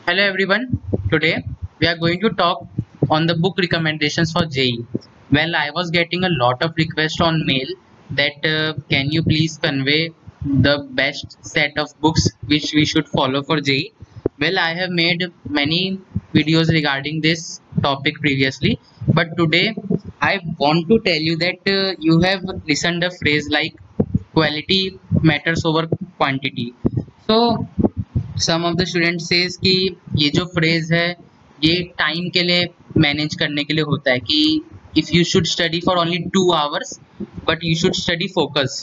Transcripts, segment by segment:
Hello everyone. Today we are going to talk on the book recommendations for JEE. Well, I was getting a lot of requests on mail that can you please convey the best set of books which we should follow for JEE. Well, I have made many videos regarding this topic previously, but today I want to tell you that you have listened a phrase like quality matters over quantity. So some of the student says कि ये जो phrase है ये time के लिए manage करने के लिए होता है कि if you should study for only 2 hours but you should study focus,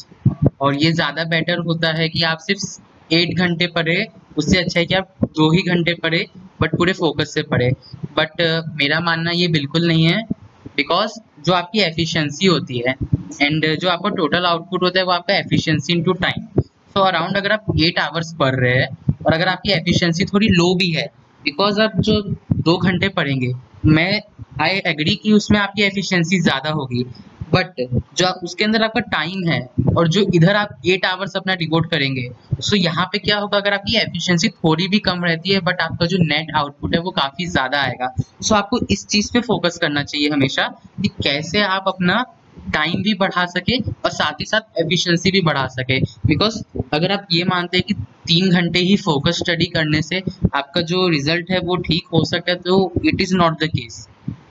और ये ज़्यादा बेटर होता है कि आप सिर्फ 8 घंटे पढ़े, उससे अच्छा है कि आप 2 ही घंटे पढ़े बट पूरे फोकस से पढ़े। बट मेरा मानना ये बिल्कुल नहीं है, बिकॉज जो आपकी एफिशिएंसी होती है एंड जो आपका टोटल आउटपुट होता है वो आपका एफिशिएंसी इनटू टाइम। तो अराउंड अगर आप 8 आवर्स पढ़ रहे हैं और अगर आपकी एफिशिएंसी थोड़ी लो भी है, बिकॉज आप जो 2 घंटे पढ़ेंगे, मैं आई एग्री कि उसमें आपकी एफिशिएंसी ज़्यादा होगी, बट जो आप उसके अंदर आपका टाइम है और जो इधर आप 8 आवर्स अपना डिवोट करेंगे, सो यहाँ पे क्या होगा, अगर आपकी एफिशिएंसी थोड़ी भी कम रहती है बट आपका जो नेट आउटपुट है वो काफ़ी ज़्यादा आएगा। सो आपको इस चीज़ पे फोकस करना चाहिए हमेशा कि कैसे आप अपना टाइम भी बढ़ा सके और साथ ही साथ एफिशिएंसी भी बढ़ा सके। बिकॉज अगर आप ये मानते हैं कि 3 घंटे ही फोकस स्टडी करने से आपका जो रिजल्ट है वो ठीक हो सकता है, तो it is not the case.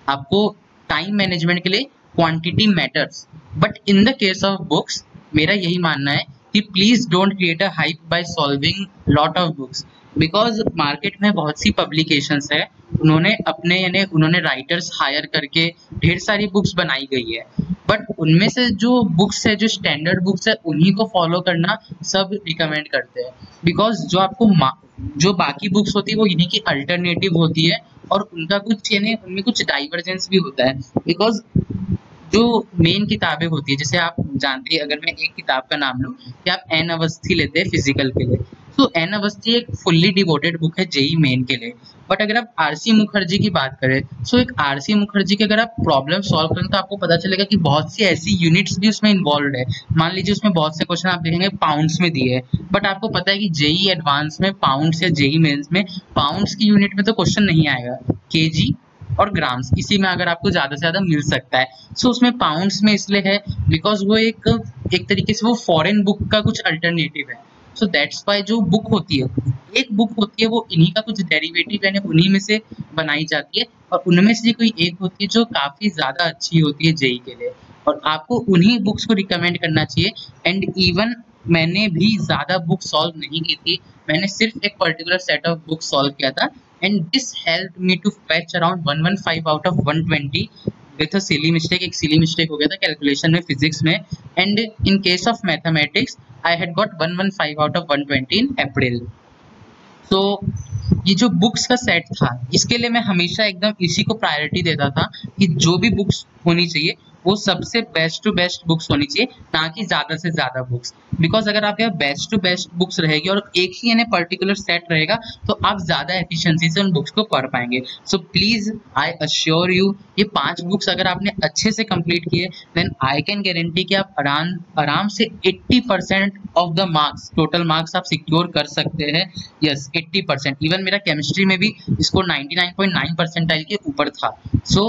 आपको टाइम मैनेजमेंट के लिए quantity matters, but in the case of books मेरा यही मानना है कि please don't create a hype by solving lot of books, because market में बहुत सी पब्लिकेशंस है, उन्होंने राइटर्स हायर करके ढेर सारी बुक्स बनाई गई है, बट उनमें से जो बुक्स है, जो स्टैंडर्ड बुक्स है, उन्हीं को फॉलो करना सब रिकमेंड करते हैं। बिकॉज जो आपको जो बाकी बुक्स होती है वो इन्हीं की अल्टरनेटिव होती है और उनका कुछ उनमें कुछ डाइवर्जेंस भी होता है। बिकॉज जो मेन किताबें होती है, जैसे आप जानते हैं, अगर मैं एक किताब का नाम लूँ कि आप एन अवस्थी लेते हैं फिजिकल के लिए, तो एन अवस्थी एक फुल्ली डिवोटेड बुक है जेई मेन के लिए। बट अगर आप आरसी मुखर्जी की बात करें, सो एक आरसी मुखर्जी की अगर आप प्रॉब्लम सॉल्व करें तो आपको पता चलेगा कि बहुत सी ऐसी यूनिट्स भी उसमें इन्वॉल्व है। मान लीजिए उसमें बहुत से क्वेश्चन आप देखेंगे पाउंड्स में दिए हैं, बट आपको पता है कि जेई एडवांस में पाउंड्स या जेई मेन्स में पाउंड्स की यूनिट में तो क्वेश्चन नहीं आएगा, केजी और ग्राम्स इसी में अगर आपको ज़्यादा से ज़्यादा मिल सकता है। सो उसमें पाउंड्स में इसलिए है बिकॉज वो एक तरीके से वो फॉरेन बुक का कुछ अल्टरनेटिव है। सो दैट्स वाई जो बुक होती है, एक बुक होती है वो इन्हीं का कुछ डेरिवेटिव है, उन्हीं में से बनाई जाती है और उनमें से कोई एक होती है जो काफ़ी ज़्यादा अच्छी होती है जेई के लिए, और आपको उन्हीं बुक्स को रिकमेंड करना चाहिए। एंड इवन मैंने भी ज़्यादा बुक सॉल्व नहीं की थी, मैंने सिर्फ एक particular set of book solve किया था, and this helped me to fetch around 115 out of 120 with a silly mistake. एक सिली मिस्टेक हो गया था कैलकुलेशन में, फिजिक्स में, and in case of mathematics I had got 115 out of 120 इन अप्रैल। तो ये जो बुक्स का सेट था, इसके लिए मैं हमेशा एकदम इसी को प्रायोरिटी देता था कि जो भी बुक्स होनी चाहिए वो सबसे बेस्ट टू बेस्ट बुक्स होनी चाहिए, ना कि ज़्यादा से ज़्यादा बुक्स। बिकॉज अगर आपके पास बेस्ट टू बेस्ट बुक्स रहेगी और एक ही यानी पर्टिकुलर सेट रहेगा तो आप ज़्यादा एफिशिएंसी से उन बुक्स को पढ़ पाएंगे। So please I assure you, ये 5 बुक्स अगर आपने अच्छे से कंप्लीट किए देन आई कैन गारंटी कि आप आराम से 80% of the marks, total marks आप सिक्योर कर सकते हैं। यस, 80%। इवन मेरा केमिस्ट्री में भी स्कोर 99.9 परसेंटाइल के ऊपर था। सो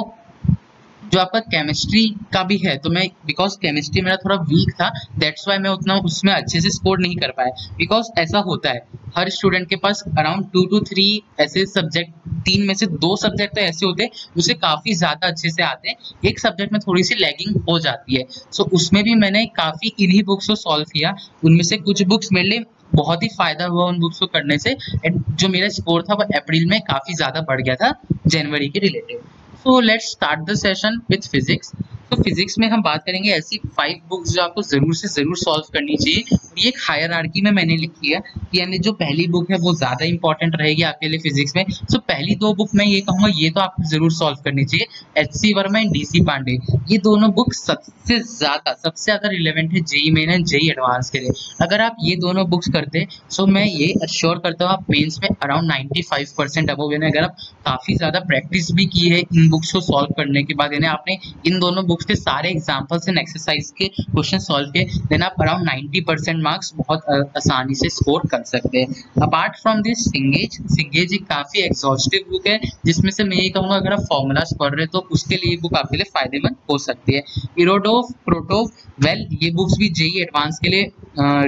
जो आपका केमिस्ट्री का भी है, तो मैं बिकॉज केमिस्ट्री मेरा थोड़ा वीक था, दैट्स वाई मैं उतना उसमें अच्छे से स्कोर नहीं कर पाया। बिकॉज ऐसा होता है हर स्टूडेंट के पास अराउंड 2 to 3 ऐसे सब्जेक्ट, 3 में से 2 सब्जेक्ट तो ऐसे होते हैं उसे काफ़ी ज़्यादा अच्छे से आते हैं, एक सब्जेक्ट में थोड़ी सी लैगिंग हो जाती है। सो उसमें भी मैंने काफ़ी इन्हीं बुक्स को सॉल्व किया, उनमें से कुछ बुक्स मेरे लिए बहुत ही फायदा हुआ उन बुक्स को करने से, एंड जो मेरा स्कोर था वो अप्रैल में काफ़ी ज़्यादा बढ़ गया था जनवरी के relative. So let's start the session with physics. तो फिजिक्स में हम बात करेंगे ऐसी 5 बुक्स जो आपको जरूर से जरूर सॉल्व करनी चाहिए। ये एक हायरार्की में मैंने लिखी है कि यानी जो पहली बुक है वो ज़्यादा इंपॉर्टेंट रहेगी आपके लिए फिजिक्स में। सो पहली 2 बुक मैं ये कहूँगा ये तो आपको जरूर सॉल्व करनी चाहिए, H C. Verma and D C. Pande. ये दोनों बुक सबसे ज़्यादा रिलेवेंट है JEE main and JEE advance के लिए। अगर आप ये दोनों बुक्स करते हैं सो मैं ये अश्योर करता हूँ आप मेन्स में अराउंड 95% अबव, यानी अगर आप काफ़ी ज़्यादा प्रैक्टिस भी की है इन बुक्स को सॉल्व करने के बाद, यानी आपने इन दोनों बुक्स के सारे एग्जाम्पल्स एंड एक्सरसाइज के क्वेश्चन सॉल्व किए, देन आप अराउंड 90% मार्क्स बहुत आसानी से स्कोर कर सकते हैं। अपार्ट फ्रॉम दिस सिंगेज एक काफ़ी एग्जॉस्टिव बुक है, जिसमें से मैं ये कहूँगा अगर आप फॉर्मूलाज पढ़ रहे हैं तो उसके लिए बुक आपके लिए फायदेमंद हो सकती है। इरोडोव, क्रोटोव, वेल ये बुक्स भी जेई एडवांस के लिए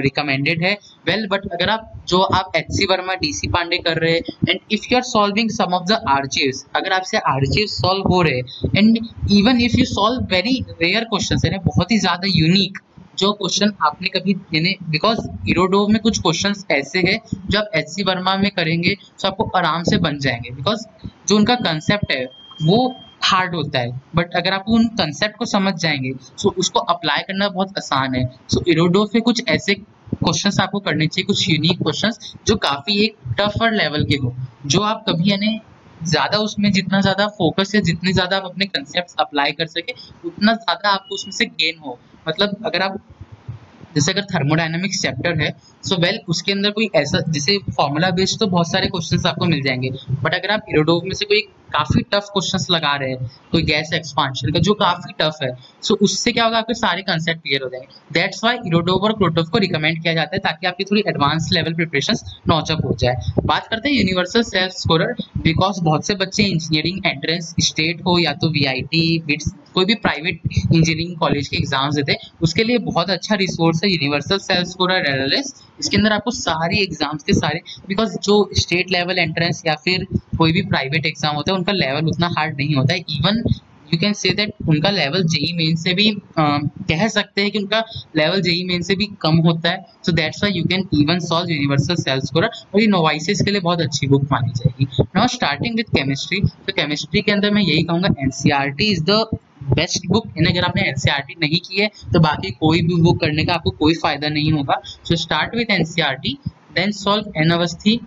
रिकमेंडेड है। वेल बट अगर आप एचसी वर्मा, डीसी पांडे कर रहे हैं and if you are solving some of the archives, अगर आपसे आर्चिव्स सॉल्व हो रहे and even if you solve very rare questions, यानी बहुत ही ज्यादा यूनिक जो क्वेश्चन आपने कभी, यानी बिकॉज इरोडोव में कुछ क्वेश्चंस ऐसे हैं जो आप एचसी वर्मा में करेंगे तो आपको आराम से बन जाएंगे, बिकॉज जो उनका कंसेप्ट है वो हार्ड होता है, बट अगर आप उन कंसेप्ट को समझ जाएंगे तो उसको अप्लाई करना बहुत आसान है। सो इरोडोव में कुछ ऐसे क्वेश्चंस आपको करने चाहिए, कुछ यूनिक क्वेश्चंस जो काफी एक टफर लेवल के हो, जो आप कभी यानी ज्यादा उसमें जितना ज्यादा फोकस या जितने ज्यादा आप अपने कंसेप्ट अप्लाई कर सके उतना ज्यादा आपको उसमें से गेन हो। मतलब अगर आप जैसे अगर थर्मोडायनामिक्स चैप्टर है सो वेल उसके अंदर कोई ऐसा, जैसे फॉर्मूला बेस्ड तो बहुत सारे क्वेश्चंस आपको मिल जाएंगे, बट अगर आप इरोडोव में से कोई काफी टफ क्वेश्चंस लगा रहे हैं, कोई गैस एक्सपांशन का जो काफी टफ है, सो उससे क्या होगा आपके सारे कंसेप्ट क्लियर हो जाएंगे। दैट्स व्हाई इरोडोव और क्रोटोव को रिकमेंड किया जाता है ताकि आपकी थोड़ी एडवांस लेवल प्रिपरेशंस नॉचअप हो जाए। बात करते हैं यूनिवर्सल सेल्फ स्कोरर, बिकॉज बहुत से बच्चे इंजीनियरिंग एंट्रेंस स्टेट हो या तो वीआईटी बिट्स कोई भी प्राइवेट इंजीनियरिंग कॉलेज के एग्जाम्स देते हैं, उसके लिए बहुत अच्छा रिसोर्स है यूनिवर्सल सेल्फ स्कोरर एलएलएस। इसके अंदर आपको सारी एग्जाम्स के सारे, बिकॉज जो स्टेट लेवल एंट्रेंस या फिर कोई भी प्राइवेट एग्जाम होता है उनका लेवल उतना हार्ड नहीं होता है, even you can say that उनका लेवल जेई मेन से भी कह सकते हैं कि उनका लेवल जेई मेन से भी कम होता है। So that's why you can even solve universal self scorer, और ये नोवाइसेस के लिए बहुत अच्छी बुक मानी जाएगी। नाउ स्टार्टिंग विद केमिस्ट्री, तो केमिस्ट्री के अंदर मैं यही कहूँगा NCERT is the best book. अगर आपने एनसीईआरटी नहीं की है तो बाकी कोई भी बुक करने का आपको कोई फायदा नहीं होगा। So start with NCERT, then solve N Awasthi,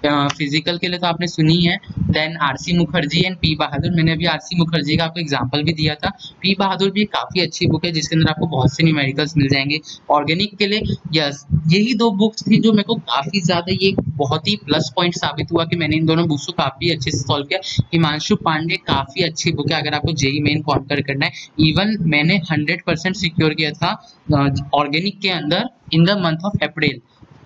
physical के लिए तो आपने सुनी है, then R C Mukherjee and P Bahadur. मैंने अभी आरसी मुखर्जी का आपको एग्जांपल भी दिया था। पी बहादुर भी काफी अच्छी बुक है जिसके अंदर आपको बहुत से न्यूमेरिकल्स मिल जाएंगे। ऑर्गेनिक के लिए यस, यही दो बुक्स थी जो मेरे को काफी ज्यादा ये बहुत ही प्लस पॉइंट साबित हुआ कि मैंने इन दोनों बुक्स को काफी अच्छे से सॉल्व किया। हिमांशु पांडे काफी अच्छी बुक है अगर आपको जेई मेन कॉन्कर करना है। इवन मैंने 100% सिक्योर किया था ऑर्गेनिक के अंदर in the month of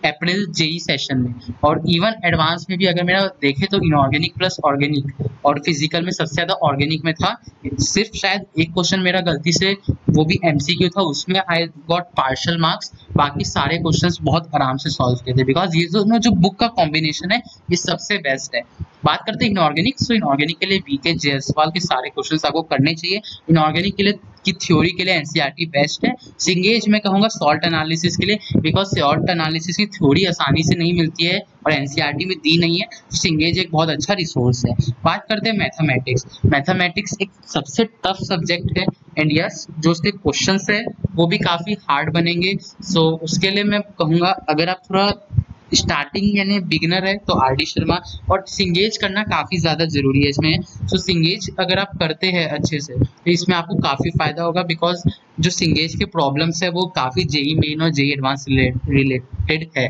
April JEE session में, और इवन एडवांस में भी अगर मेरा देखे तो इनऑर्गेनिक प्लस ऑर्गेनिक और फिजिकल में सबसे ज्यादा ऑर्गेनिक में था। सिर्फ शायद एक क्वेश्चन मेरा गलती से, वो भी एमसीक्यू था, उसमें आई गॉट पार्शियल मार्क्स, बाकी सारे क्वेश्चंस बहुत आराम से सॉल्व किए थे, बिकॉज ये जो बुक का कॉम्बिनेशन है ये सबसे बेस्ट है। बात करते हैं इनऑर्गेनिक, सो इनऑर्गेनिक के लिए वीके जायसवाल के सारे क्वेश्चंस आपको करने चाहिए। इनऑर्गेनिक के लिए की थ्योरी के लिए एनसीईआरटी बेस्ट है। सिंगेज में कहूंगा सॉल्ट एनालिसिस के लिए, बिकॉज सॉल्ट एनालिसिस की थ्योरी आसानी से नहीं मिलती है और एनसीईआरटी में दी नहीं है, तो सिंगेज एक बहुत अच्छा रिसोर्स है। बात करते हैं मैथमेटिक्स। मैथमेटिक्स एक सबसे टफ सब्जेक्ट है एंड यस जो उसके क्वेश्चंस है वो भी काफी हार्ड बनेंगे। सो उसके लिए मैं कहूँगा अगर आप थोड़ा स्टार्टिंग यानी बिगिनर है तो आरडी शर्मा, और सिंगेज करना काफी ज्यादा जरूरी है इसमें। सो सिंगेज अगर आप करते हैं अच्छे से तो इसमें आपको काफी फायदा होगा, बिकॉज जो सिंगेज के प्रॉब्लम्स है वो काफी जेई मेन और जेई एडवांस रिलेटेड है।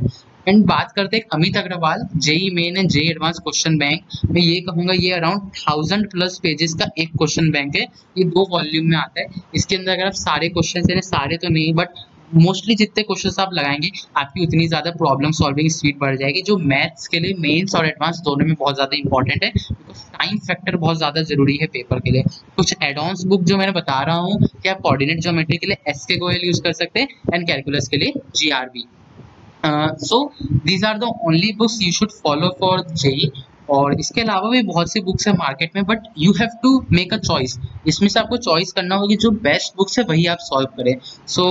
एंड बात करते हैं Amit Agarwal, JEE main and JEE advance question bank. मैं ये कहूंगा ये अराउंड 1000+ पेजेस का एक क्वेश्चन बैंक है, ये 2 वॉल्यूम में आता है। इसके अंदर अगर आप सारे क्वेश्चन, यानी सारे तो नहीं बट मोस्टली जितने क्वेश्चंस आप लगाएंगे आपकी उतनी ज्यादा प्रॉब्लम सॉल्विंग स्पीड बढ़ जाएगी, जो मैथ्स के लिए मेंस और एडवांस दोनों में बहुत ज्यादा इंपॉर्टेंट है, बिकॉज टाइम फैक्टर बहुत ज्यादा जरूरी है पेपर के लिए। कुछ एडवांस बुक जो मैंने बता रहा हूँ कि आप कोऑर्डिनेट ज्योमेट्री के लिए एसके गोयल यूज कर सकते हैं एंड कैलकुलस के लिए GRB. So these are the only books you should follow for JEE. और इसके अलावा भी बहुत सी बुक्स है मार्केट में, but you have to make a choice. इसमें से आपको चॉइस करना होगी, जो बेस्ट बुक्स है वही आप सॉल्व करें। So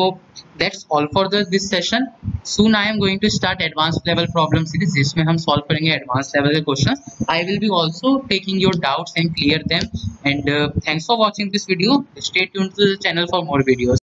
that's all for this session. Soon I am going to start advance level problem series, जिसमें हम सॉल्व करेंगे एडवांस लेवल के questions. I will be also taking your doubts and clear them, and thanks for watching this video. Stay tuned to the channel for more videos.